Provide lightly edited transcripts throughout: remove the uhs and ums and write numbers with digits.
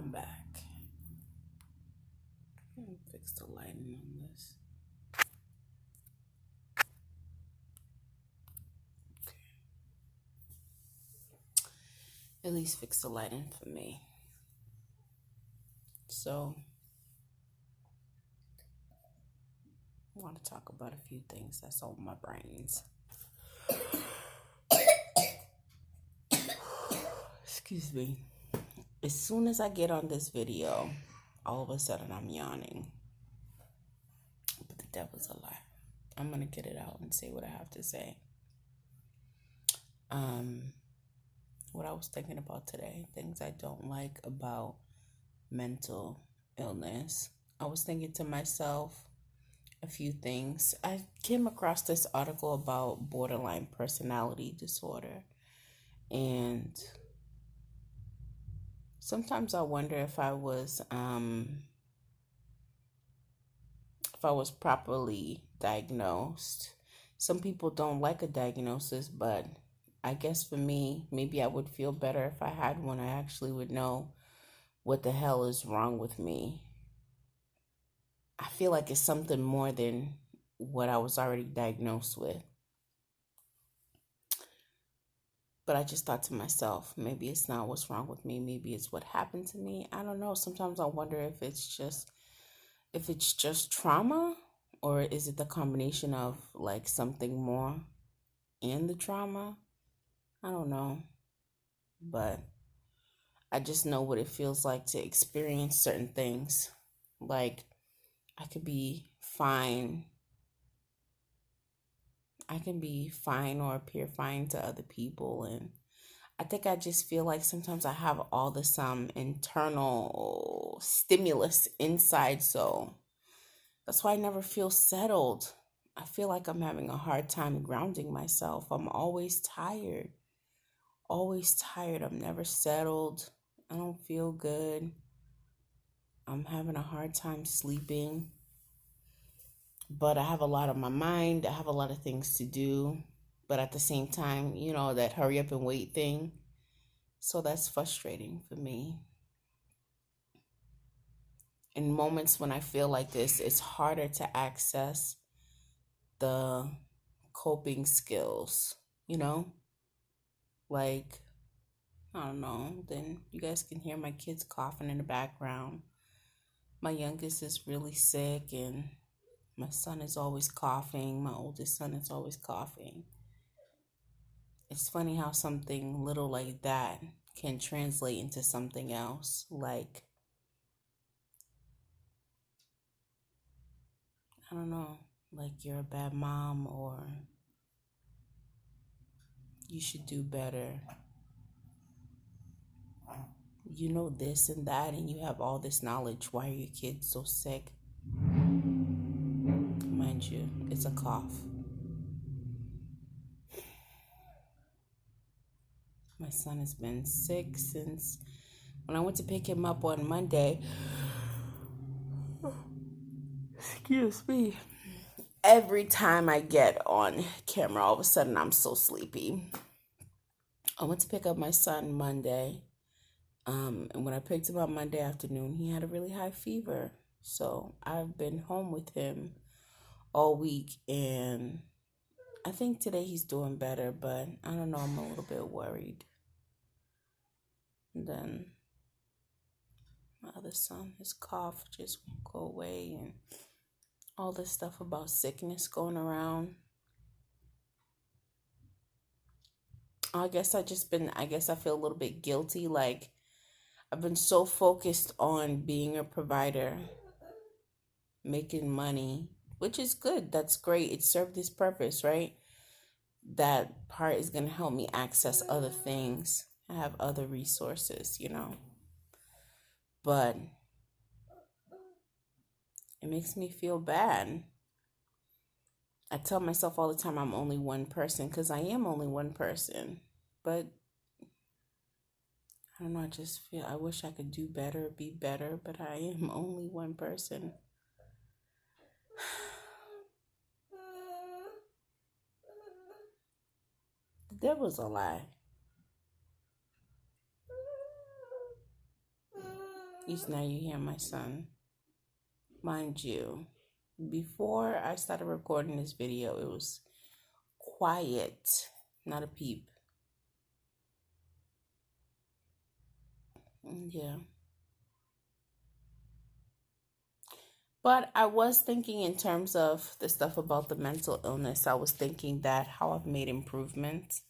I'm back. Let me fix the lighting on this. At least fix the lighting for me. So, I want to talk about a few things that's on my brains. Excuse me. As soon as I get on this video, all of a sudden I'm yawning. But the devil's a lie. I'm going to get it out and say what I have to say. What I was thinking about today, things I don't like about mental illness. I was thinking to myself a few things. I came across this article about borderline personality disorder, and sometimes I wonder if I was properly diagnosed. Some people don't like a diagnosis, but I guess for me, maybe I would feel better if I had one. I actually would know what the hell is wrong with me. I feel like it's something more than what I was already diagnosed with. But I just thought to myself, maybe it's not what's wrong with me. Maybe it's what happened to me. I don't know. Sometimes I wonder if it's just trauma, or is it the combination of like something more and the trauma? I don't know. But I just know what it feels like to experience certain things. Like I could be fine. I can be fine or appear fine to other people, and I think I just feel like sometimes I have all this internal stimulus inside, so that's why I never feel settled. I feel like I'm having a hard time grounding myself. I'm always tired. Always tired. I'm never settled. I don't feel good. I'm having a hard time sleeping. But I have a lot on my mind. I have a lot of things to do. But at the same time, that hurry up and wait thing. So that's frustrating for me. In moments when I feel like this, it's harder to access the coping skills, Like, I don't know. Then you guys can hear my kids coughing in the background. My youngest is really sick, and my son is always coughing. My oldest son is always coughing. It's funny how something little like that can translate into something else. Like, I don't know, like you're a bad mom, or you should do better. You know this and that, and you have all this knowledge. Why are your kids so sick? Mind you, it's a cough. My son has been sick since when I went to pick him up on Monday. Excuse me. Every time I get on camera, all of a sudden I'm so sleepy. I went to pick up my son Monday. And when I picked him up Monday afternoon, he had a really high fever. So I've been home with him all week, and I think today he's doing better, but I don't know, I'm a little bit worried. And then my other son, his cough just won't go away, and all this stuff about sickness going around. I guess I feel a little bit guilty. Like, I've been so focused on being a provider, making money, which is good. That's great. It served its purpose, right? That part is going to help me access other things. I have other resources, But it makes me feel bad. I tell myself all the time I'm only one person, because I am only one person. But I don't know, I just feel I wish I could do better, be better, but I am only one person. The devil's a lie. Each now you hear my son. Mind you, before I started recording this video, it was quiet, not a peep. Yeah. But I was thinking in terms of the stuff about the mental illness, I was thinking that how I've made improvements.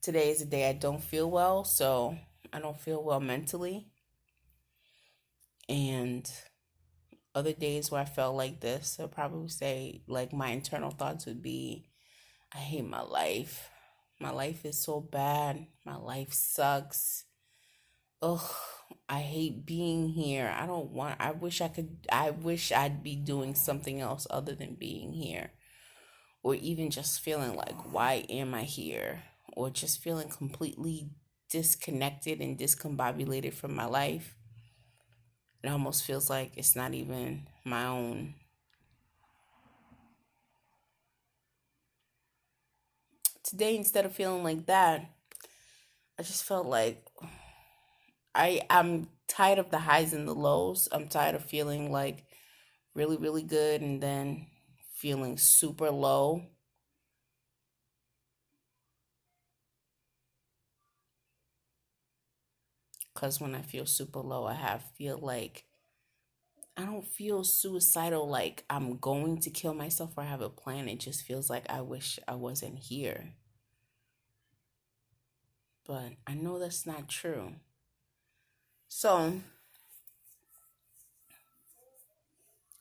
Today is a day I don't feel well, so I don't feel well mentally. And other days where I felt like this, I'll probably say, like, my internal thoughts would be, I hate my life. My life is so bad. My life sucks. Ugh, I hate being here. I wish I'd be doing something else other than being here. Or even just feeling like, why am I here? Or just feeling completely disconnected and discombobulated from my life. It almost feels like it's not even my own. Today, instead of feeling like that, I just felt like I'm tired of the highs and the lows. I'm tired of feeling like really, really good and then feeling super low. Because when I feel super low, feel like I don't feel suicidal, like I'm going to kill myself or have a plan. It just feels like I wish I wasn't here. But I know that's not true. So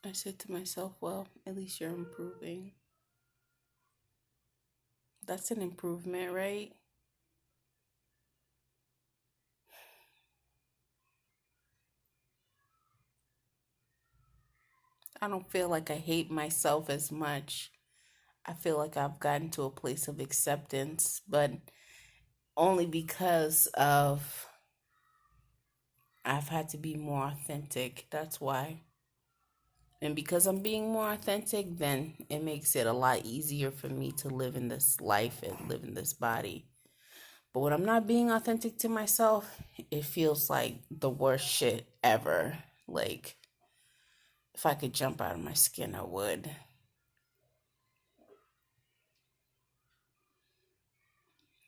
I said to myself, well, at least you're improving. That's an improvement, right? I don't feel like I hate myself as much. I feel like I've gotten to a place of acceptance, but only because of I've had to be more authentic. That's why. And because I'm being more authentic, then it makes it a lot easier for me to live in this life and live in this body. But when I'm not being authentic to myself, it feels like the worst shit ever. Like, if I could jump out of my skin, I would.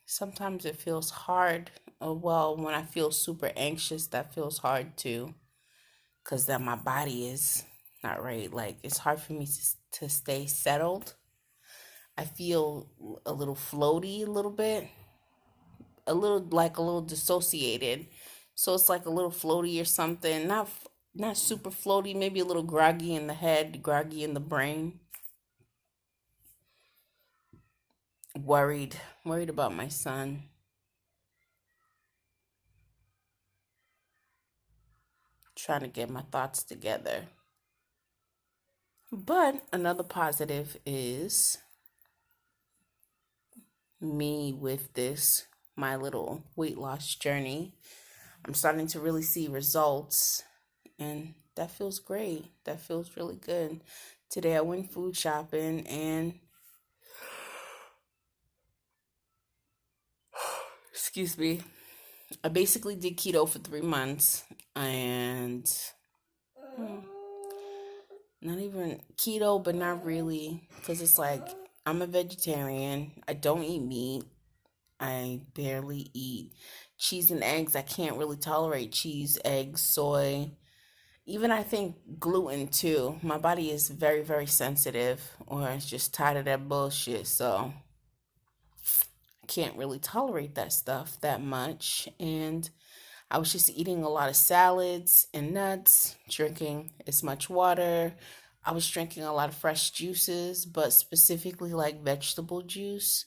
Sometimes it feels hard. Well, when I feel super anxious, that feels hard too. Because then my body is not right. Like, it's hard for me to stay settled. I feel a little floaty, a little bit, a little dissociated. So it's like a little floaty or something. Not super floaty, maybe a little groggy in the head, groggy in the brain. Worried about my son. Trying to get my thoughts together. But another positive is me with this, my little weight loss journey. I'm starting to really see results, and that feels great. That feels really good. Today I went food shopping and excuse me, I basically did keto for 3 months and not even keto, but not really, because it's like I'm a vegetarian. I don't eat meat. I barely eat cheese and eggs. I can't really tolerate cheese, eggs, soy. Even I think gluten too. My body is very, very sensitive, or it's just tired of that bullshit. So I can't really tolerate that stuff that much. And I was just eating a lot of salads and nuts, drinking as much water. I was drinking a lot of fresh juices, but specifically like vegetable juice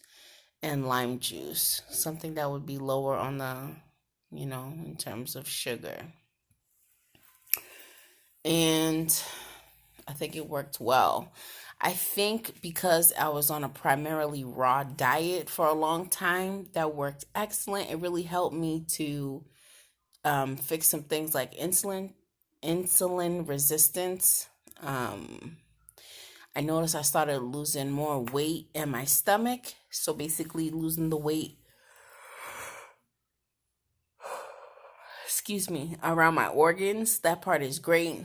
and lime juice, something that would be lower on the, in terms of sugar. And I think it worked well. I think because I was on a primarily raw diet for a long time, that worked excellent. It really helped me to fix some things like insulin resistance. I noticed I started losing more weight in my stomach. So basically losing the weight, excuse me, around my organs. That part is great.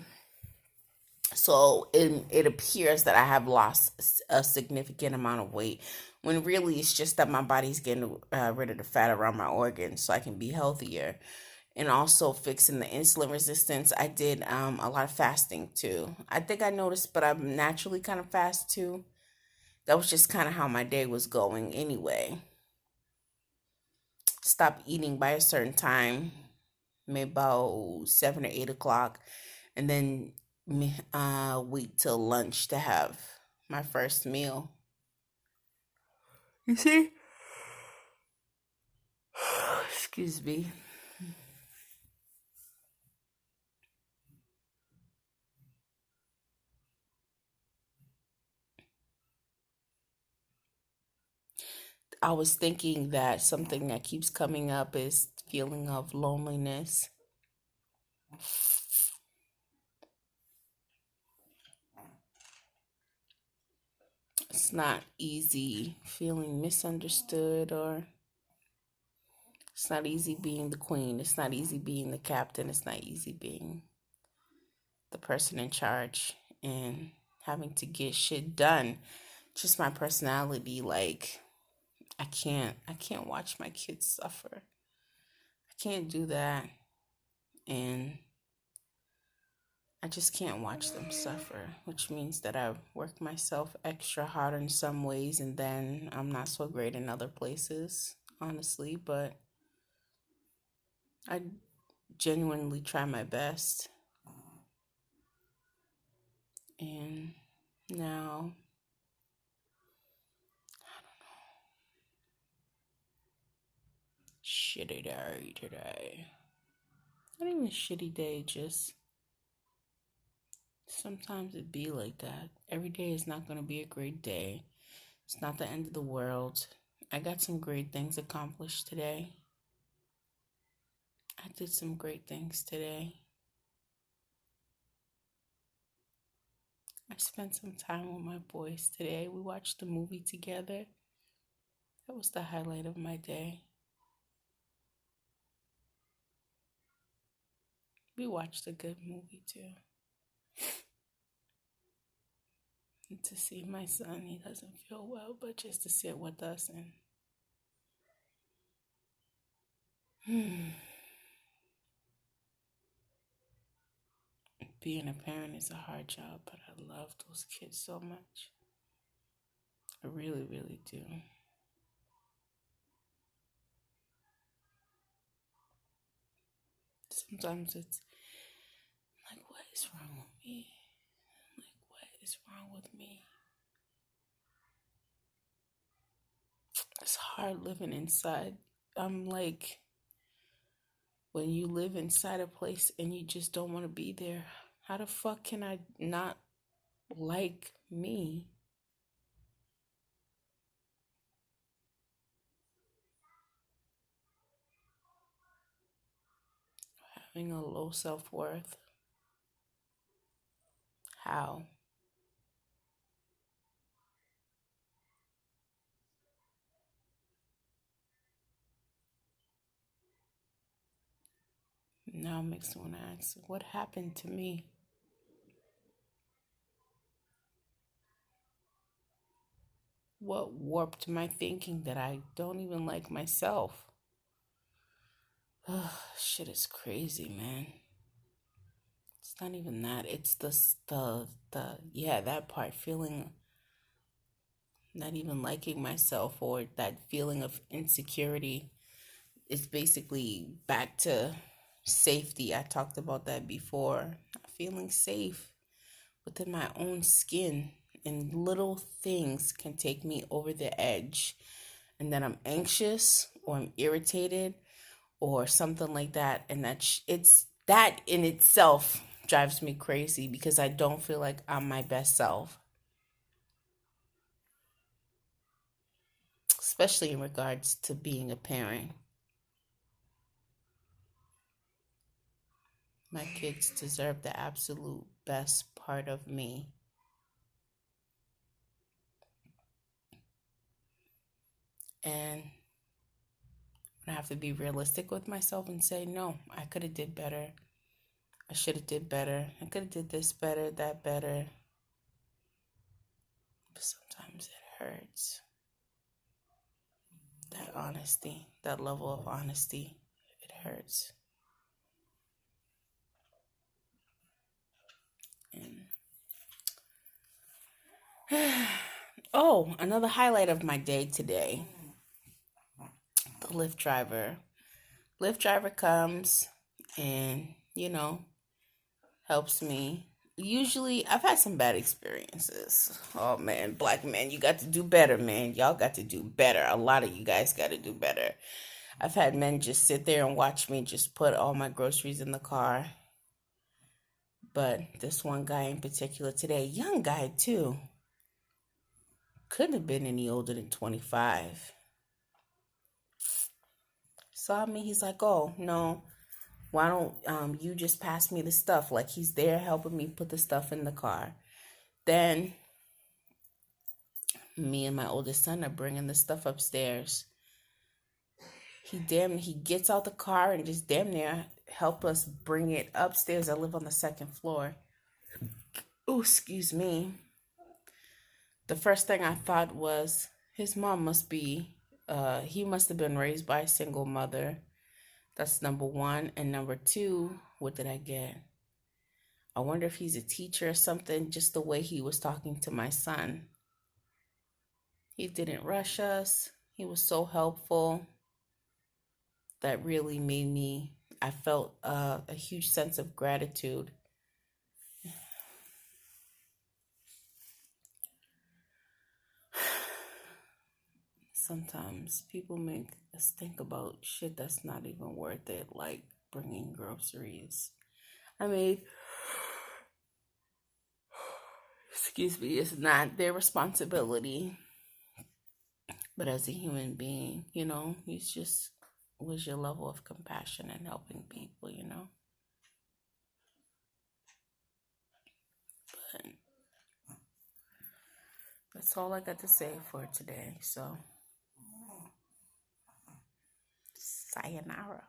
So it appears that I have lost a significant amount of weight, when really it's just that my body's getting rid of the fat around my organs so I can be healthier. And also fixing the insulin resistance. I did a lot of fasting too. I think I noticed, but I'm naturally kind of fast too. That was just kind of how my day was going anyway. Stop eating by a certain time, maybe about 7 or 8 o'clock, and then wait till lunch to have my first meal. You see? Excuse me. I was thinking that something that keeps coming up is feeling of loneliness. It's not easy feeling misunderstood, or it's not easy being the queen. It's not easy being the captain. It's not easy being the person in charge and having to get shit done. Just my personality, like I can't watch my kids suffer. I can't do that. And I just can't watch them suffer, which means that I work myself extra hard in some ways and then I'm not so great in other places, honestly, but I genuinely try my best. And now, shitty day today. Not even a shitty day, just sometimes it be like that. Every day is not going to be a great day. It's not the end of the world. I got some great things accomplished today. I did some great things today. I spent some time with my boys today. We watched the movie together. That was the highlight of my day. We watched a good movie too. And to see my son, he doesn't feel well, but just to sit with us and being a parent is a hard job, but I love those kids so much. I really, really do. Sometimes it's like, what is wrong with me? Like, what is wrong with me? It's hard living inside. I'm like, when you live inside a place and you just don't want to be there, how the fuck can I not like me? Having a low self worth. How? Now it makes me want to ask, what happened to me? What warped my thinking that I don't even like myself? Shit is crazy, man. It's not even that. It's the yeah, that part, feeling not even liking myself, or that feeling of insecurity. It's basically back to safety. I talked about that before. Not feeling safe within my own skin, and little things can take me over the edge, and then I'm anxious or I'm irritated or something like that, and it's that in itself drives me crazy because I don't feel like I'm my best self, especially in regards to being a parent. My kids deserve the absolute best part of me. And I have to be realistic with myself and say, no, I could have did better. I should have did better. I could have did this better, that better. But sometimes it hurts. That honesty, that level of honesty, it hurts. And oh, another highlight of my day today. The Lyft driver. Lyft driver comes and, helps me. Usually, I've had some bad experiences. Oh man, black men, you got to do better, man. Y'all got to do better. A lot of you guys got to do better. I've had men just sit there and watch me just put all my groceries in the car. But this one guy in particular today, young guy too, couldn't have been any older than 25. Saw me, he's like, oh, no, why don't you just pass me the stuff? Like he's there helping me put the stuff in the car. Then me and my oldest son are bringing the stuff upstairs. He gets out the car and just damn near help us bring it upstairs. I live on the second floor. Oh, excuse me. The first thing I thought was his mom must be, he must have been raised by a single mother. That's number one. And number two, what did I get? I wonder if he's a teacher or something, just the way he was talking to my son. He didn't rush us. He was so helpful. That really made me, I felt a huge sense of gratitude. Sometimes people make us think about shit that's not even worth it, like bringing groceries. I mean, excuse me, it's not their responsibility. But as a human being, it's just, was your level of compassion and helping people, But that's all I got to say for today. So, sayonara.